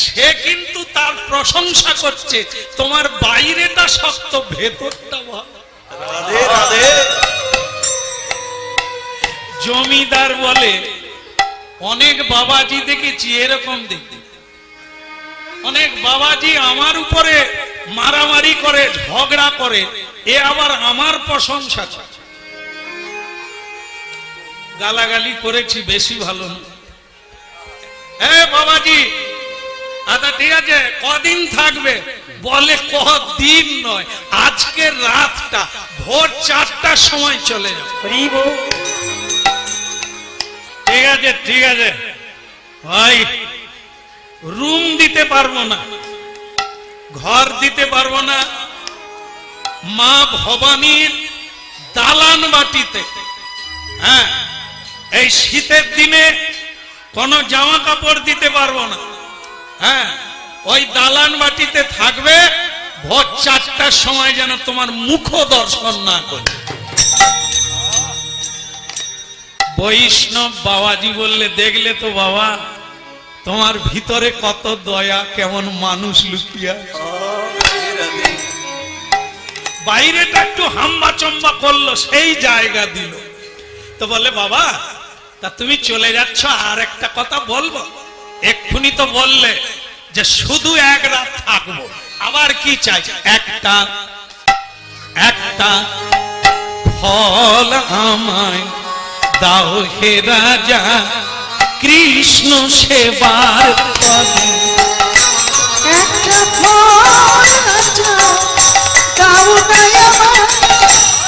সে কিন্তু তার প্রশংসা করছে, তোমার বাইরেটা শক্ত, ভেতরটা ভালো। রাধে রাধে। জমিদার বলে, অনেক বাবাজি দেখেছি এরকম দেখতে, অনেক বাবাজি আমার উপরে মারামারি করে, ঝগড়া করে, এ আবার আমার প্রশংসা করে। গালাগালি করেছি, বেশি ভালো না। বাবাজি, আচ্ছা ঠিক আছে, কদিন থাকবে? বলে কদিন নয়, আজকের রাতটা ভোর 4টার সময় চলে যাবে। ঠিক আছে ঠিক আছে ভাই, রুম দিতে পারবো না, ঘর দিতে পারবো না, মা ভবানীর দালান বাটিতে, হ্যাঁ, এই শীতের দিনে কোনো জামা কাপড় দিতে পারবো না, হ্যাঁ, ওই দালান বাটিতে থাকবে, ভোর 4টার সময় যেন তোমার মুখ দর্শন না করে। বৈষ্ণব বাবাজি বললে, দেখলে তো বাবা, তোমার ভিতরে কত দয়া, কেমন মানুষ লুকিয়ে আছে। বাইরেটা একটু হাম্বা চম্বা করলো, সেই জায়গা দিল। তো বলে বাবা, তা তুমি চলে যাচ্ছ, আর একটা কথা বলবো? এক্ষুনি তো বললে যে শুধু এক রাত থাকবো, আবার কি চাই? একটা একটা ফল আমায় দাও হে রাজা, কৃষ্ণ সেবার পদে। একটা ফল রাজা দাও না আমায়,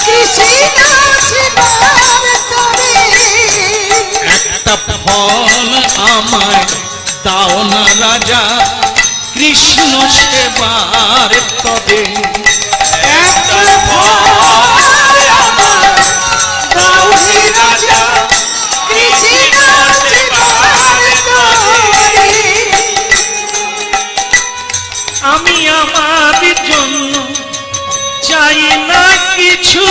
কৃষ্ণ সেবার তরে। একটা ফল আমায় দাও না রাজা, কৃষ্ণ সেবার তবে। একটা ফল আমায় দাও হে রাজা, কৃষ্ণ সেবার তরে। আমি আমার জন্য চাই না কিছু,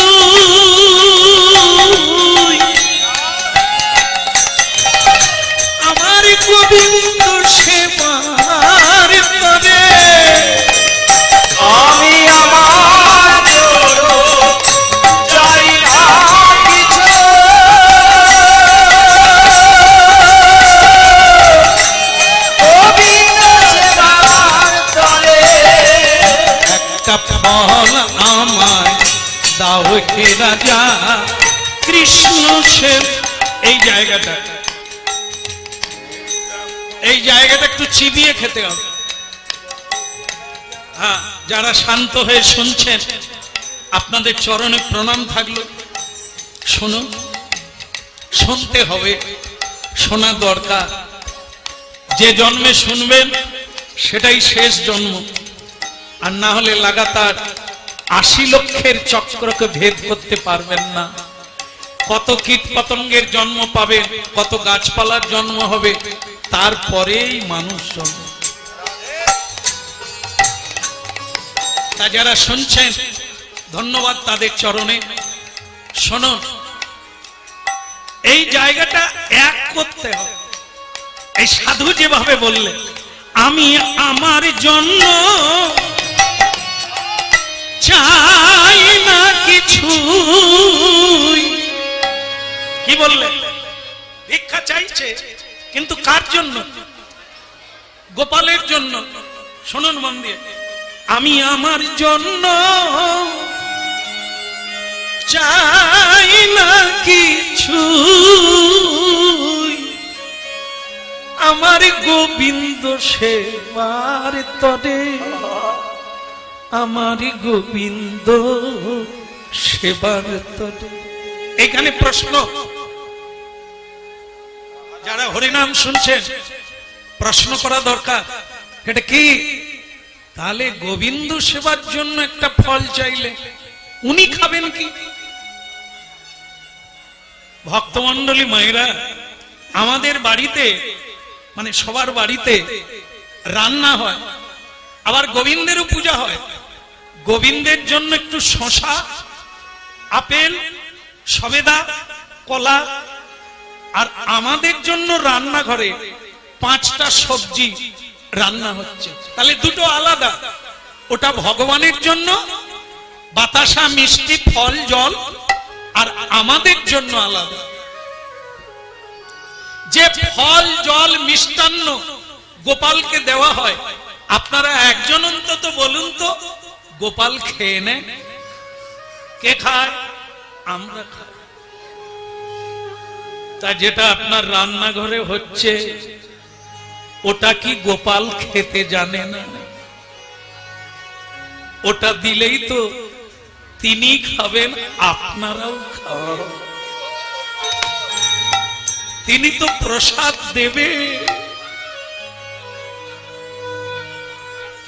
আমার গোবিন্দ সেবার তবে। আমি আমার জন্য চাই না কিছু, গোবিন্দ সেবার তরে। একটা ফল আমায় দাও হে রাজা, কৃষ্ণ সে এই জায়গাটা একটু চিবিয়ে খেতে হবে। হ্যাঁ, যারা শান্ত হয়ে শুনছেন আপনাদের চরণে প্রণাম থাকলো। শুনুন, শুনতে হবে, শোনা দরকার। যে জন্মে শুনবেন সেটাই শেষ জন্ম, আর না হলে লাগাতার 80 লক্ষের চক্রকে ভেদ করতে পারবেন না। কত কীট পতঙ্গের জন্ম পাবেন, কত গাছপালার জন্ম হবে, তারপরেই মানুষ জন্ম। তা যারা শুনছেন ধন্যবাদ তাদের চরণে। শুনুন, এই জায়গাটা এক করতে হবে। এই সাধু যেভাবে বললে, আমি আমার জন্য চাই না কিছু, কি বললে? ভিক্ষা চাইছে, কিন্তু কার জন্য? গোপালের জন্য। শুনুন মন দিয়ে, আমি আমার জন্য চাই না কিছু, আমার গোবিন্দ সেবার তরে, আমার গোবিন্দ সেবার তরে। এখানে প্রশ্ন, যারা হরিনাম শুনছেন প্রশ্ন করা দরকার, এটা কি? তাহলে গোবিন্দ সেবার জন্য একটা ফল চাইলে উনি খাবেন কি? ভক্তমণ্ডলী মায়েরা, আমাদের বাড়িতে, মানে সবার বাড়িতে রান্না হয়, আবার গোবিন্দেরও পূজা হয়। গোবিন্দের জন্য একটু শসা, আপেল, সবেদা, কলা, আর আমাদের জন্য রান্নাঘরে 5টা সবজি রান্না হচ্ছে। তাহলে দুটো আলাদা, ওটা ভগবানের জন্য বাতাসা, মিষ্টি, ফল, জল, আর আমাদের জন্য আলাদা। যে ফল, জল, মিষ্টান্ন গোপালকে দেওয়া হয়, আপনারা একজন অন্তত বলুন তো, গোপাল খেয়ে নেয়? কে খায়? আমরা খাই। তা যেটা আপনার রান্নাঘরে হচ্ছে, ওটা কি গোপাল খেতে জানে না? ওটা দিলেই তো তিনি খাবেন, আপনারাও খাবেন। তিনি তো প্রসাদ দেবে,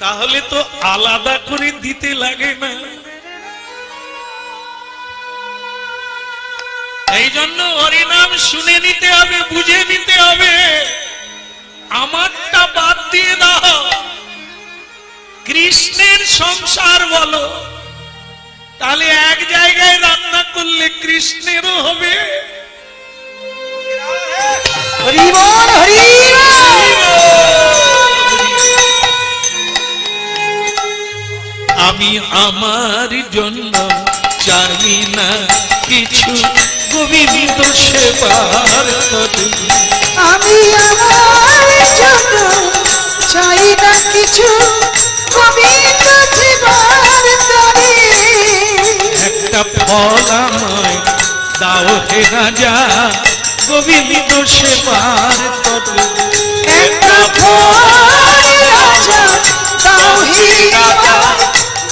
তাহলে তো আলাদা করে দিতে লাগে না। এই জন্য হরিনাম শুনে নিতে হবে, বুঝে নিতে হবে। আমারটা বাদ দিয়ে দাও, কৃষ্ণের সংসার বলো, তাহলে এক জায়গায় রান্না করলে কৃষ্ণেরও হবে। হরি বল, হরি বল। আমি আমার জন্য চাই না কিছু, গোবিন্দ সেবার তরে। আমি আমার জন্য চাই না কিছু, গোবিন্দ সেবার তরে। একটা ফল আমায় দাও হে রাজা, গোবিন্দ সেবার তরে। একটা ফল রাজা দাও হে রাজা,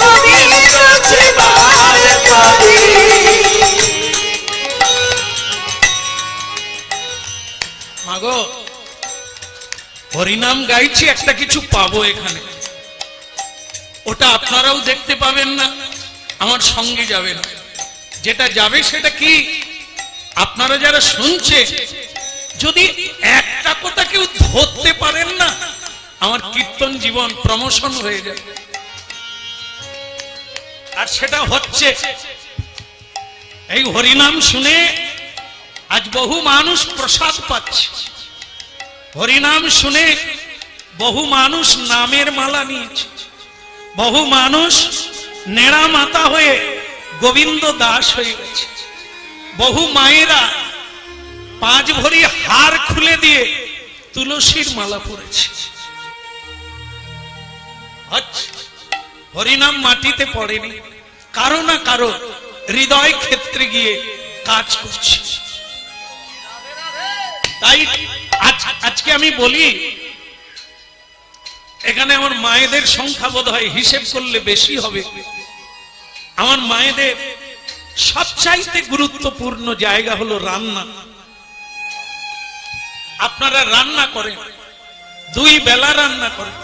গোবিন্দ সেবার তরে। মাগো, হরিনাম গাইছি, একটা কিছু পাবো এখানে, ওটা আপনারাও দেখতে পাবেন না, আমার সঙ্গে যাবে না। যেটা যাবে সেটা কি? আপনারা যারা শুনছে, যদি একটা কথা কেউ ধরতে পারেন না, আমার কীর্তন জীবন প্রমোশন হয়ে যাবে। আর সেটা হচ্ছে, এই হরিনাম শুনে আজ বহু মানুষ প্রসাদ পাচ্ছে। হরিনাম শুনে বহু মানুষ নামের মালা নিয়েছে, বহু মানুষ নেড়া মাতা হয়ে গোবিন্দ দাস হয়ে গেছে। বহু মায়েরা 5 ভরি হার খুলে দিয়ে তুলসীর মালা পরেছে। হরিনাম মাটিতে পড়েনি, কারো না কারো হৃদয় ক্ষেত্রে গিয়ে কাজ করছি। তাই আজকে আমি বলি, এখানে আমার মায়েদের সংখ্যা বোধ হয় হিসেব করলে বেশি হবে। আমার মায়েদের সবচাইতে গুরুত্বপূর্ণ জায়গা হলো রান্না। আপনারা রান্না করেন, 2 বেলা রান্না করেন,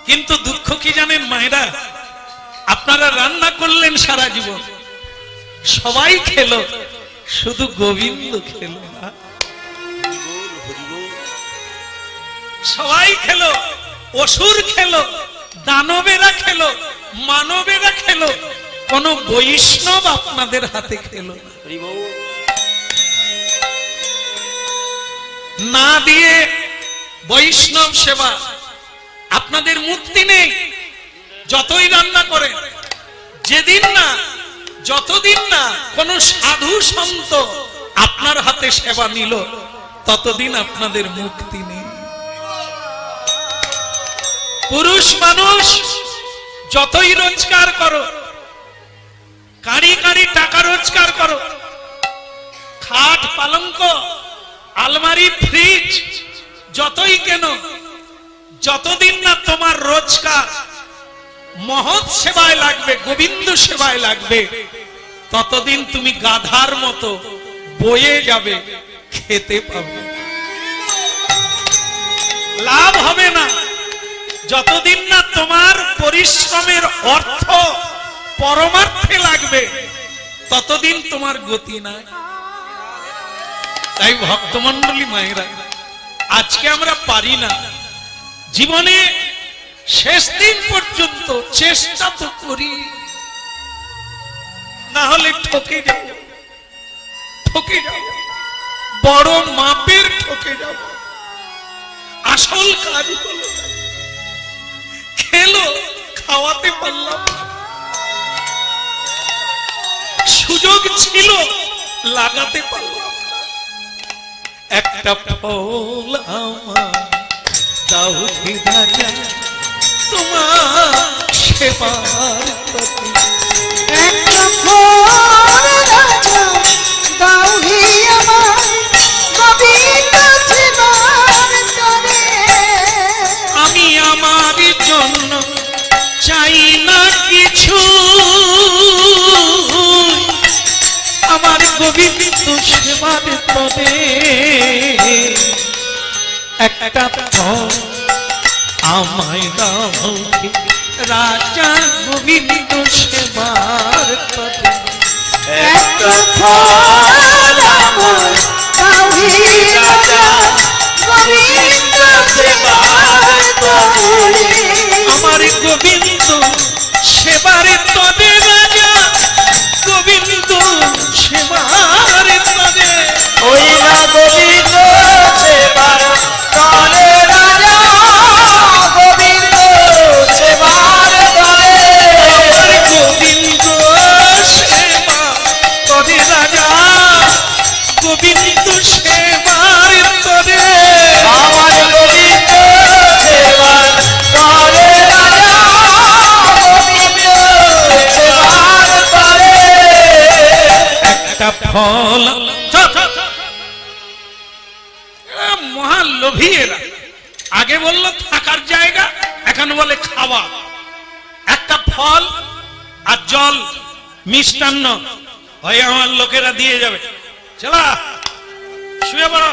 কিন্তু দুঃখ কি জানেন মায়েরা, আপনারা রান্না করলেন সারা জীবন, সবাই খেলো, শুধু গোবিন্দ খেলো না। সবাই খেলো, অসুর খেলো, দানবেরা খেলো, মানবেরা খেলো, কোন বৈষ্ণব আপনাদের হাতে খেলো না। দিয়ে বৈষ্ণব সেবা আপনাদের মুক্তি নেই। যতই রান্না করেন, যেদিন না, যতদিন না কোন সাধু সন্ত আপনার হাতে সেবা নিল, ততদিন আপনাদের মুক্তি নেই। পুরুষ মানুষ যতই রোজগার করো, কাঁড়ি কাঁড়ি টাকা রোজগার করো, খাট পালঙ্ক আলমারি ফ্রিজ যতই কেন, যতদিন না তোমার রোজগার মহৎ সেবায় লাগবে, গোবিন্দ সেবায় লাগবে, ততদিন তুমি গাধার মতো বয়ে যাবে, খেতে পাবে, লাভ হবে না। যতদিন না তোমার পরিশ্রমের অর্থ পরমার্থে লাগবে, ততদিন তোমার গতি নাই। তাই ভক্তমণ্ডলী মায়েরা, আজকে আমরা পারি না, জীবনে শেষ দিন পর্যন্ত চেষ্টা তো করি, না হলে ঠকে যাব, ঠকে যাব, বড় মাপের ঠকে যাব। আসল কাজ হলো, খেলো, খাওয়াতে পারলাম, সুযোগ ছিল, লাগাতে পারলাম। একটা ফল আমার দাও হে রাজা, তোমার সেবার প্রতি। একটা ফল রাজা দাও হে আমার, গোবিন্দ সেবার তরে। আমি আমার জন্য চাই না কিছু, আমার গোবিন্দ সেবার তরে। একটা ফল আমায় দাও হে রাজা, গোবিন্দ সেবার তরে। একটা ফল আমার দাও হে রাজা, গোবিন্দ সেবার তরে। আমার গোবিন্দ সেবার তরে রাজা, গোবিন্দ সেবার তরে। ওই না গোবিন্দ সেবার তরে রাজা, গোবিন্দ সেবার তরে। আমার গোবিন্দ সেবা তরে রাজা, গোবিন্দ সেবার তরে। আমার গোবিন্দ সেবার তরে রাজা, গোবিন্দ সেবার তরে। একটা ফল মহালোভী এরা, আগে বললো থাকার জায়গা, এখন বলে খাওয়া। একটা ফল আর জল মিষ্টান্ন হয় আমার লোকেরা দিয়ে যাবে, চলা শুয়ে পড়ো,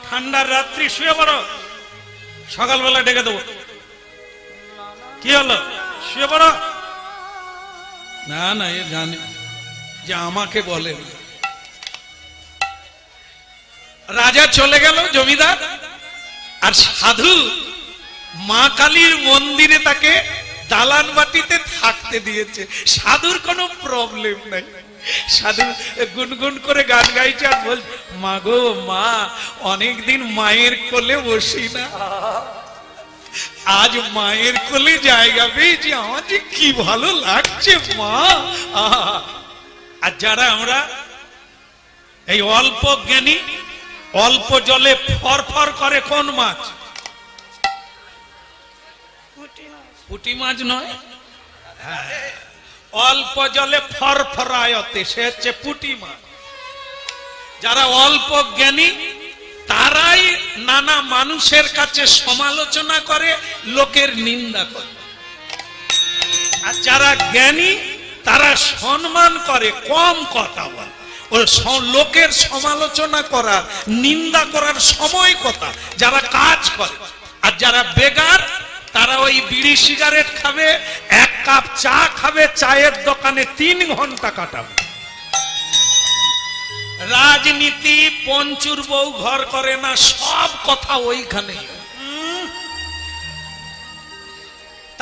ঠান্ডার রাত্রি শুয়ে পড়ো, সকালবেলা ডেকে দেবো। কি হলো, শুয়ে পড়ো? না না, এ জানে যে আমাকে বলে। রাজা চলে গেল, জমিদার আর সাধু মা কালীর মন্দিরে তাকে দালান বাটিতে থাকতে দিয়েছে। সাধুর কোনো প্রবলেম নাই, সাধু গুনগুন করে গান গাইছে আর বল, মা গো মা, অনেকদিন মায়ের কোলে বসি না, আজ মায়ের কোলে জায়গা পেয়েছি, আমার যে কি ভালো লাগছে মা। আর যারা আমরা এই অল্প জ্ঞানী, অল্প জলে ফরফর করে কোন মাছ? পুঁটি মাছ নয়, অল্প জলে ফরফরায়তে, সে হচ্ছে পুঁটি মাছ। যারা অল্প জ্ঞানী তারাই নানা মানুষের কাছে সমালোচনা করে, লোকের নিন্দা করে। আর যারা জ্ঞানী তারা সম্মান করে, কম কথা বলে। ওই লোকের সমালোচনা করার, নিন্দা করার সময় কথা যারা কাজ করে। আর যারা বেগার তারা ওই বিড়ি সিগারেট খাবে, এক কাপ চা খাবে, চায়ের দোকানে 3 ঘন্টা কাটাবে। রাজনীতি পঞ্চুর বউ ঘর করে না, সব কথা ওইখানে।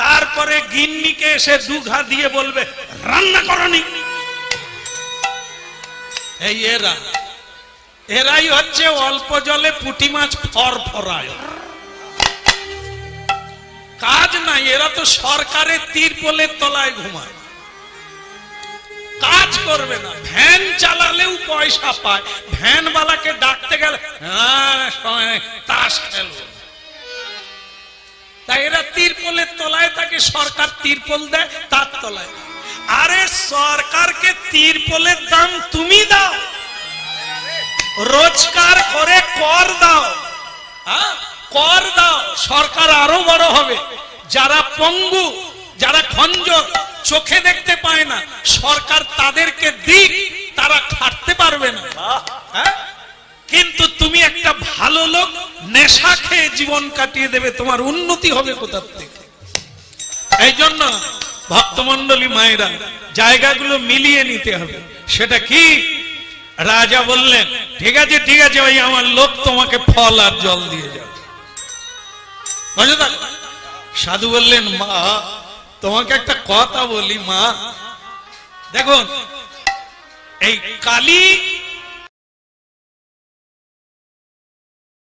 তারপরে গিন্নিকে এসে দুঘা দিয়ে বলবে রান্না করনি। এই এরাই হচ্ছে অল্প জলে পুঁটি মাছ ফরফরায়। কাজ নাই, এরা তো সরকারের তিরপলের তলায় ঘুমায়, কাজ করবে না। ভ্যান চালালেও পয়সা পায়, ভ্যানওয়ালাকে ডাকতে গেলে তাস খেলবে। তাই এরা তিরপলের তলায় থাকে, সরকার তিরপল দেয় তার তলায়। আরে সরকারকে তিরপলের দাম তুমি দাও, রোজগার করে কর দাও, কর দাও, সরকার আরো বড় হবে। যারা পঙ্গু, যারা খঞ্জর, চোখে দেখতে পায় না, সরকার তাদেরকে দিক, তারা খাটতে পারবে না। কিন্তু তুমি একটা ভালো লোক, নেশা খেয়ে জীবন কাটিয়ে দেবে, তোমার উন্নতি হবে কোথা থেকে? এই জন্য ভক্তমন্ডলী মায়েরা জায়গাগুলো মিলিয়ে নিতে হবে। সেটা কি? রাজা বললেন ঠিক আছে ঠিক আছে ভাই, আমার লোক তোমাকে ফল আর জল দিয়ে যাবে। সাধু বললেন মা তোমাকে একটা কথা বলি মা, দেখুন এই কালী